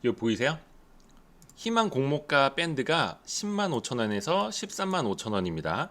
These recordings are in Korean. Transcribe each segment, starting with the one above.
이거 보이세요? 희망 공모가 밴드가 10만 5천 원에서 13만 5천 원입니다.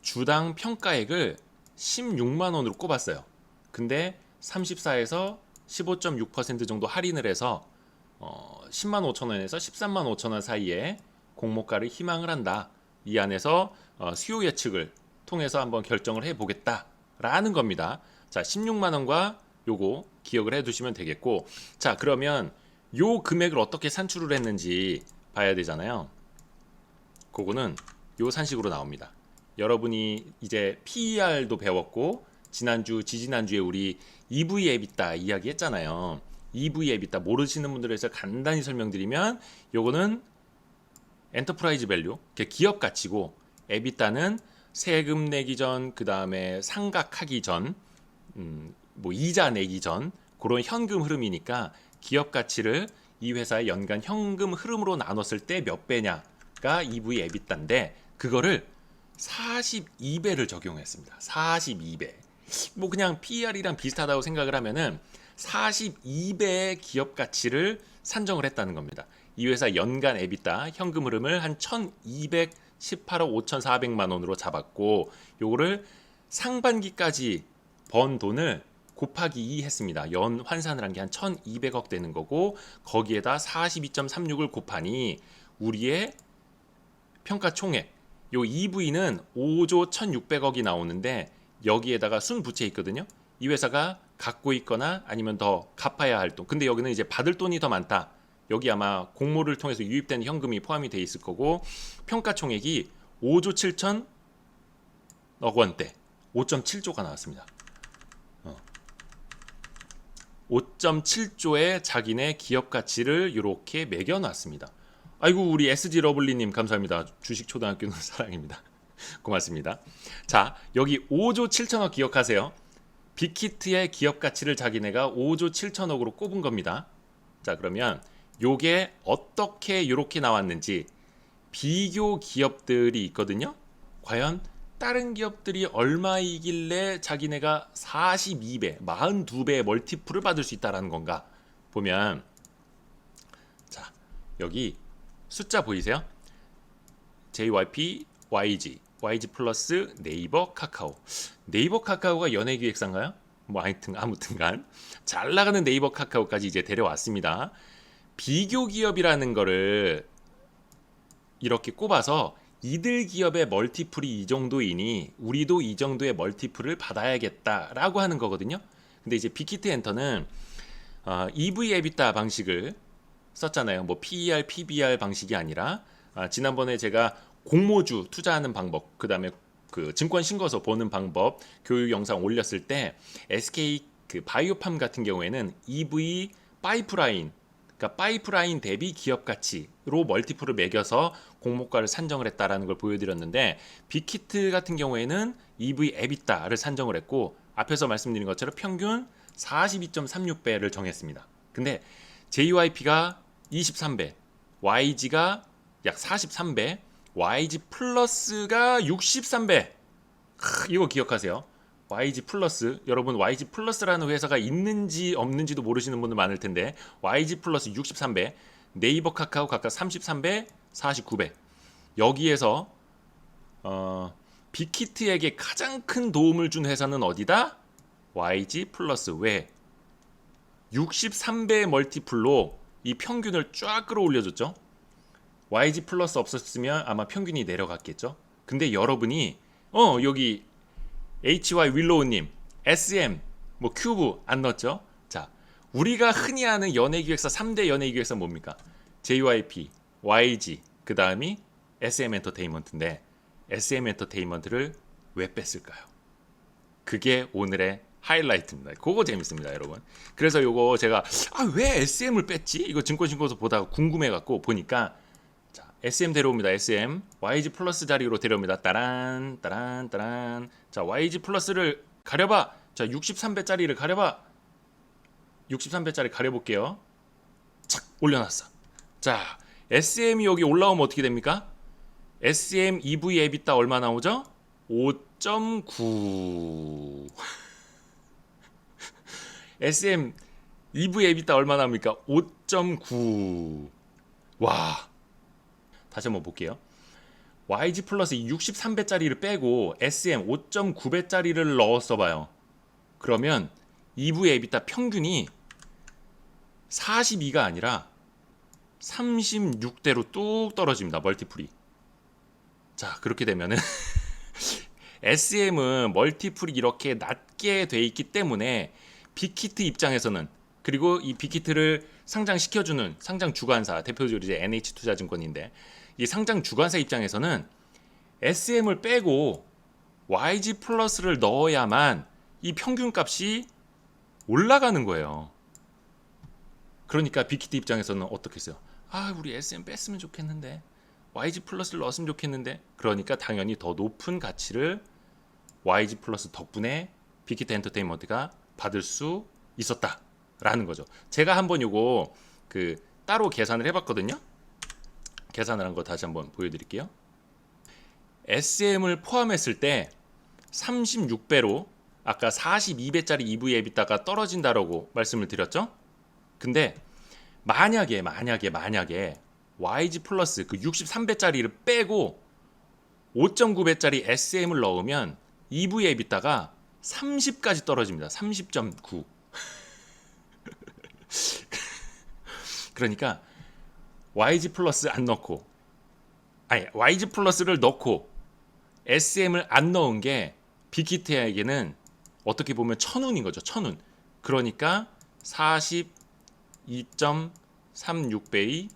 주당 평가액을 16만 원으로 꼽았어요. 근데 34에서 15.6% 정도 할인을 해서 10만 5천 원에서 13만 5천 원 사이에 공모가를 희망을 한다. 이 안에서 수요 예측을 통해서 한번 결정을 해보겠다라는 겁니다. 자, 16만 원과 요거 기억을 해두시면 되겠고, 자, 그러면 요 금액을 어떻게 산출을 했는지 봐야 되잖아요. 그거는 요 산식으로 나옵니다. 여러분이 이제 PER도 배웠고, 지난주, 지지난주에 우리 EV EBITDA 이야기 했잖아요. EV EBITDA 모르시는 분들을 위해서 간단히 설명드리면, 요거는 엔터프라이즈 밸류, 기업 가치고, EBITDA는 세금 내기 전, 그 다음에 상각하기 전, 뭐 이자 내기 전, 그런 현금 흐름이니까 기업 가치를 이 회사의 연간 현금 흐름으로 나눴을 때 몇 배냐가 EV EBITDA인데, 그거를 42배를 적용했습니다. 42배. 뭐 그냥 PER이랑 비슷하다고 생각을 하면은 42배의 기업 가치를 산정을 했다는 겁니다. 이 회사 연간 EBITDA 현금 흐름을 한 1218억 5400만 원으로 잡았고, 요거를 상반기까지 번 돈을 곱하기 2 했습니다. 연 환산을 한 게 한 1200억 되는 거고, 거기에다 42.36을 곱하니 우리의 평가 총액, 요 EV는 5조 1600억이 나오는데, 여기에다가 순부채 있거든요. 이 회사가 갖고 있거나 아니면 더 갚아야 할 돈. 근데 여기는 이제 받을 돈이 더 많다. 여기 아마 공모를 통해서 유입된 현금이 포함이 돼 있을 거고, 평가 총액이 5조 7천억 원대, 5.7조가 나왔습니다. 5.7조의 자기네 기업 가치를 이렇게 매겨놨습니다. 아이고, 우리 SG 러블리님 감사합니다. 주식초등학교는 사랑입니다. 고맙습니다. 자, 여기 5조 7천억 기억하세요. 빅히트의 기업 가치를 자기네가 5조 7천억으로 꼽은 겁니다. 자, 그러면 요게 어떻게 이렇게 나왔는지 비교 기업들이 있거든요. 과연 다른 기업들이 얼마이길래 자기네가 42배, 42배의 멀티플을 받을 수 있다는 건가 보면, 자, 여기 숫자 보이세요? JYP, YG, YG 플러스, 네이버, 카카오. 네이버 카카오가 연예기획사인가요? 뭐 아무튼간 잘 나가는 네이버 카카오까지 이제 데려왔습니다. 비교 기업이라는 거를 이렇게 꼽아서 이들 기업의 멀티플이 이 정도이니 우리도 이 정도의 멀티플을 받아야겠다라고 하는 거거든요. 근데 이제 빅히트 엔터는 EV 에비타 방식을 썼잖아요. 뭐 PER, PBR 방식이 아니라, 지난번에 제가 공모주 투자하는 방법, 그 다음에 그 증권 신고서 보는 방법 교육 영상 올렸을 때, SK 그 바이오팜 같은 경우에는 EV 파이프라인, 그러니까 파이프라인 대비 기업 가치로 멀티플을 매겨서 공모가를 산정을 했다라는 걸 보여드렸는데, 빅히트 같은 경우에는 EV EBITDA를 산정을 했고, 앞에서 말씀드린 것처럼 평균 42.36배를 정했습니다. 근데 JYP가 23배, YG가 약 43배, YG 플러스가 63배. 이거 기억하세요. YG 플러스, 여러분 YG 플러스라는 회사가 있는지 없는지도 모르시는 분들 많을 텐데, YG 플러스 63배, 네이버 카카오 각각 33배, 49배. 여기에서 빅히트에게 가장 큰 도움을 준 회사는 어디다? YG 플러스. 왜? 63배 멀티플로 이 평균을 쫙 끌어올려줬죠. YG 플러스 없었으면 아마 평균이 내려갔겠죠. 근데 여러분이 여기 HY 윌로우님, SM, 뭐 큐브 안 넣었죠? 자, 우리가 흔히 아는 연예기획사 3대 연예기획사 뭡니까? JYP, YG, 그 다음이 SM 엔터테인먼트인데, SM 엔터테인먼트를 왜 뺐을까요? 그게 오늘의 하이라이트입니다. 그거 재밌습니다, 여러분. 그래서 요거 제가 왜 SM을 뺐지? 이거 증권신고서 보다가 궁금해갖고 보니까, 자, SM 데려옵니다. SM YG 플러스 자리로 데려옵니다. 따란 따란 따란. 자, YG 플러스를 가려봐. 자, 63배짜리를 가려봐. 63배짜리 가려볼게요. 착 올려놨어. 자, SM이 여기 올라오면 어떻게 됩니까? SM EV EBITDA 얼마 나오죠? 5.9. SM EV 에비타 얼마 나옵니까? 5.9. 와. 다시 한번 볼게요. YG 플러스 63배짜리를 빼고 SM 5.9배짜리를 넣었어 봐요. 그러면 EV 에비타 평균이 42가 아니라 36대로 뚝 떨어집니다. 멀티플이. 자, 그렇게 되면은 SM은 멀티플이 이렇게 낮게 돼 있기 때문에 빅히트 입장에서는, 그리고 이 빅히트를 상장시켜주는 상장 주관사, 대표적으로 이제 NH투자증권인데, 이 상장 주관사 입장에서는 SM을 빼고 YG 플러스를 넣어야만 이 평균값이 올라가는 거예요. 그러니까 빅히트 입장에서는 어떻겠어요? 아, 우리 SM 뺐으면 좋겠는데, YG 플러스를 넣었으면 좋겠는데. 그러니까 당연히 더 높은 가치를 YG 플러스 덕분에 빅히트 엔터테인먼트가 받을 수 있었다라는 거죠. 제가 한번 요거 따로 계산을 해봤거든요. 계산을 한 거 다시 한번 보여드릴게요. SM을 포함했을 때 36배로 아까 42배짜리 EV 에비타가 떨어진다라고 말씀을 드렸죠. 근데 만약에 YG 플러스 그 63배짜리를 빼고 5.9배짜리 SM을 넣으면 EV 에비타가 30까지 떨어집니다. 30.9. 그러니까 YG 플러스 안 넣고, 아니 YG 플러스를 넣고 SM을 안 넣은 게 빅히트에게는 어떻게 보면 천운인 거죠. 천운. 그러니까 42.36배의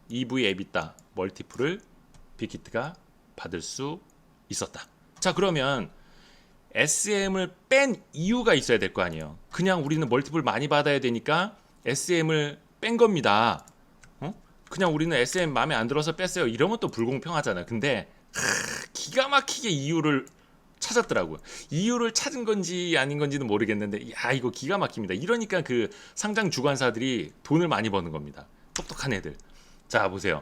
EV 에비타 멀티플을 빅히트가 받을 수 있었다. 자, 그러면 SM을 뺀 이유가 있어야 될 거 아니에요. 그냥 우리는 멀티플 많이 받아야 되니까 SM을 뺀 겁니다. 그냥 우리는 SM 마음에 안 들어서 뺐어요. 이러면 또 불공평하잖아요. 근데 기가 막히게 이유를 찾았더라고요. 이유를 찾은 건지 아닌 건지는 모르겠는데, 야, 이거 기가 막힙니다. 이러니까 그 상장 주관사들이 돈을 많이 버는 겁니다. 똑똑한 애들. 자, 보세요.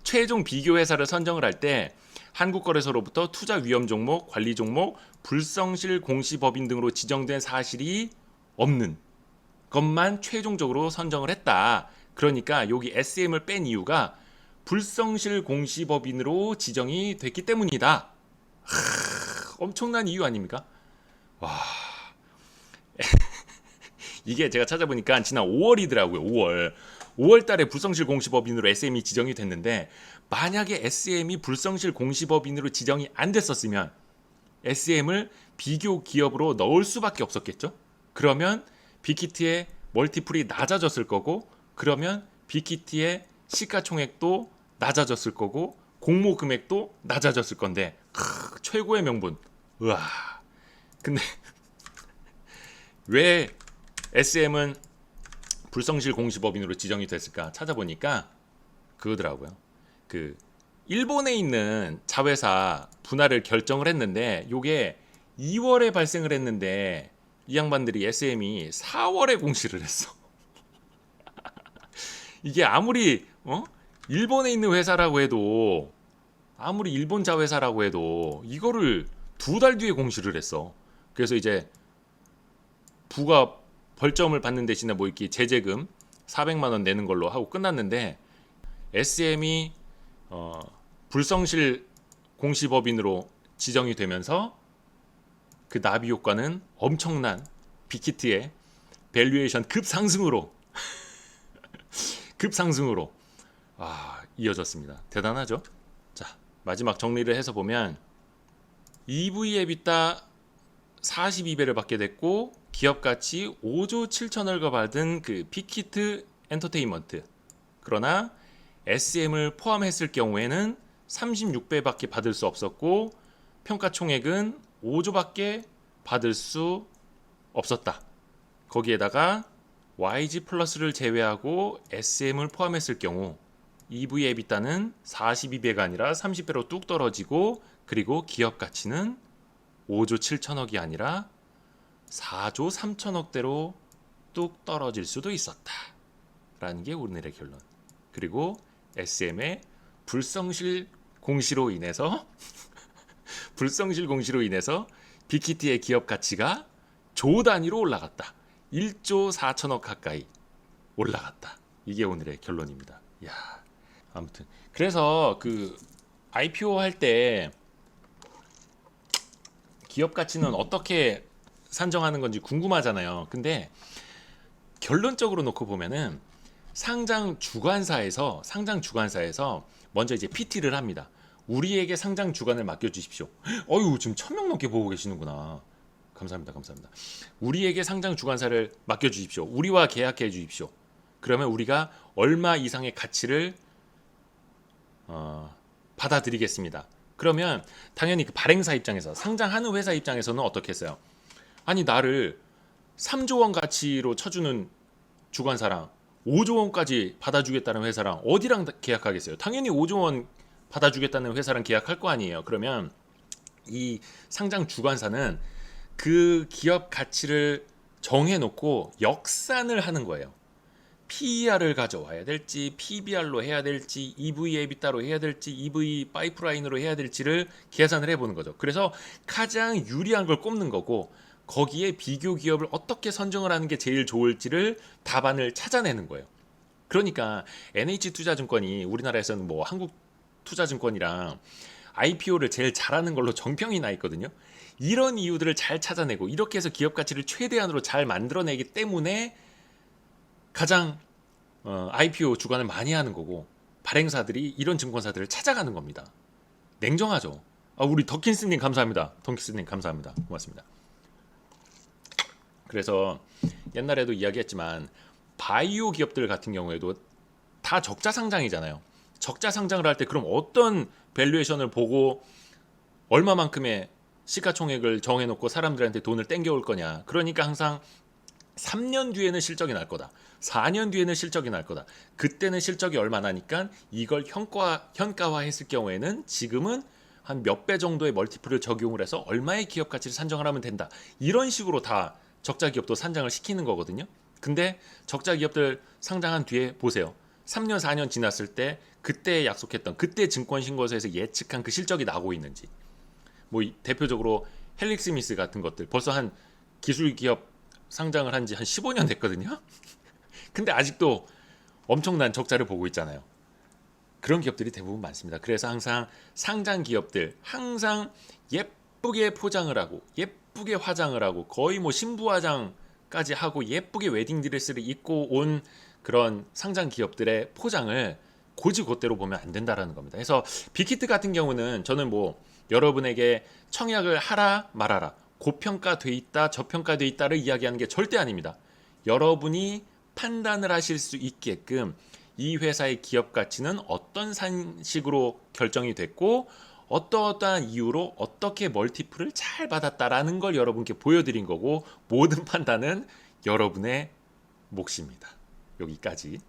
최종 비교 회사를 선정을 할 때 한국거래소로부터 투자 위험 종목, 관리 종목, 불성실 공시법인 등으로 지정된 사실이 없는 것만 최종적으로 선정을 했다. 그러니까 여기 SM을 뺀 이유가 불성실 공시법인으로 지정이 됐기 때문이다. 엄청난 이유 아닙니까? 와. 이게 제가 찾아보니까 지난 5월이더라고요. 5월 달에 불성실 공시법인으로 SM이 지정이 됐는데, 만약에 SM이 불성실 공시법인으로 지정이 안 됐었으면 SM을 비교 기업으로 넣을 수밖에 없었겠죠. 그러면 빅히트의 멀티플이 낮아졌을 거고, 그러면 빅히트의 시가총액도 낮아졌을 거고, 공모 금액도 낮아졌을 건데, 최고의 명분. 우와. 근데 왜 SM은 불성실 공시법인으로 지정이 됐을까 찾아보니까 그거더라고요. 일본에 있는 자회사 분할을 결정을 했는데, 요게 2월에 발생을 했는데 이 양반들이 SM이 4월에 공시를 했어. 이게 아무리 일본에 있는 회사라고 해도, 아무리 일본 자회사라고 해도 이거를 2달 뒤에 공시를 했어. 그래서 이제 부가 벌점을 받는 대신에 뭐 이렇게 제재금 400만 원 내는 걸로 하고 끝났는데, SM이 불성실 공시법인으로 지정이 되면서 그 나비 효과는 엄청난 빅히트의 밸류에이션 급상승으로 이어졌습니다. 대단하죠? 자, 마지막 정리를 해서 보면 EV 에비타 42배를 받게 됐고, 기업 가치 5조 7천억을 받은 그 빅히트 엔터테인먼트. 그러나 SM을 포함했을 경우에는 36배밖에 받을 수 없었고, 평가 총액은 5조밖에 받을 수 없었다. 거기에다가 YG 플러스를 제외하고 SM을 포함했을 경우 EV 에비타는 42배가 아니라 30배로 뚝 떨어지고, 그리고 기업 가치는 5조 7천억이 아니라 4조 3천억대로 뚝 떨어질 수도 있었다 라는 게 오늘의 결론. 그리고 SM의 불성실 공시로 인해서 빅히트의 기업 가치가 조 단위로 올라갔다. 1조 4천억 가까이 올라갔다. 이게 오늘의 결론입니다. 야, 아무튼 그래서 그 IPO 할 때 기업 가치는 어떻게 산정하는 건지 궁금하잖아요. 근데 결론적으로 놓고 보면은 상장 주관사에서 먼저 이제 PT를 합니다. 우리에게 상장 주관을 맡겨주십시오. 어유 지금 1,000명 넘게 보고 계시는구나. 감사합니다, 감사합니다. 우리에게 상장 주관사를 맡겨주십시오. 우리와 계약해 주십시오. 그러면 우리가 얼마 이상의 가치를 받아들이겠습니다. 그러면 당연히 그 발행사 입장에서 상장하는 회사 입장에서는 어떻게 했어요? 아니 나를 3조 원 가치로 쳐주는 주관사랑 5조 원까지 받아주겠다는 회사랑 어디랑 계약하겠어요? 당연히 5조 원 받아주겠다는 회사랑 계약할 거 아니에요. 그러면 이 상장 주관사는 그 기업 가치를 정해놓고 역산을 하는 거예요. PER을 가져와야 될지, PBR로 해야 될지, EV EBITDA로 해야 될지, EV 파이프라인으로 해야 될지를 계산을 해보는 거죠. 그래서 가장 유리한 걸 꼽는 거고 거기에 비교 기업을 어떻게 선정을 하는 게 제일 좋을지를 답안을 찾아내는 거예요. 그러니까 NH투자증권이 우리나라에서는 뭐 한국투자증권이랑 IPO를 제일 잘하는 걸로 정평이 나 있거든요. 이런 이유들을 잘 찾아내고 이렇게 해서 기업 가치를 최대한으로 잘 만들어내기 때문에 가장 IPO 주관을 많이 하는 거고 발행사들이 이런 증권사들을 찾아가는 겁니다. 냉정하죠. 우리 더킨스님 감사합니다. 더킨스님 감사합니다. 고맙습니다. 그래서 옛날에도 이야기했지만 바이오 기업들 같은 경우에도 다 적자 상장이잖아요. 적자 상장을 할 때 그럼 어떤 밸류에이션을 보고 얼마만큼의 시가총액을 정해놓고 사람들한테 돈을 땡겨올 거냐. 그러니까 항상 3년 뒤에는 실적이 날 거다. 4년 뒤에는 실적이 날 거다. 그때는 실적이 얼마 나니까 이걸 현가화했을 경우에는 지금은 한 몇 배 정도의 멀티플을 적용을 해서 얼마의 기업 가치를 산정을 하면 된다. 이런 식으로 다 적자 기업도 산장을 시키는 거거든요. 근데 적자 기업들 상장한 뒤에 보세요. 3년 4년 지났을 때 그때 약속했던 그때 증권신고서에서 예측한 그 실적이 나오고 있는지 뭐 대표적으로 헬릭스미스 같은 것들 벌써 한 기술 기업 상장을 한 지 한 15년 됐거든요. 근데 아직도 엄청난 적자를 보고 있잖아요. 그런 기업들이 대부분 많습니다. 그래서 항상 상장 기업들 항상 예쁘게 포장을 하고 예쁘게 화장을 하고 거의 뭐 신부화장까지 하고 예쁘게 웨딩드레스를 입고 온 그런 상장 기업들의 포장을 고지고대로 보면 안 된다라는 겁니다. 그래서 빅히트 같은 경우는 저는 뭐 여러분에게 청약을 하라 말아라 고평가돼 있다 저평가돼 있다를 이야기하는 게 절대 아닙니다. 여러분이 판단을 하실 수 있게끔 이 회사의 기업 가치는 어떤 산식으로 결정이 됐고 어떠한 이유로 어떻게 멀티플을 잘 받았다라는 걸 여러분께 보여드린 거고 모든 판단은 여러분의 몫입니다. 여기까지.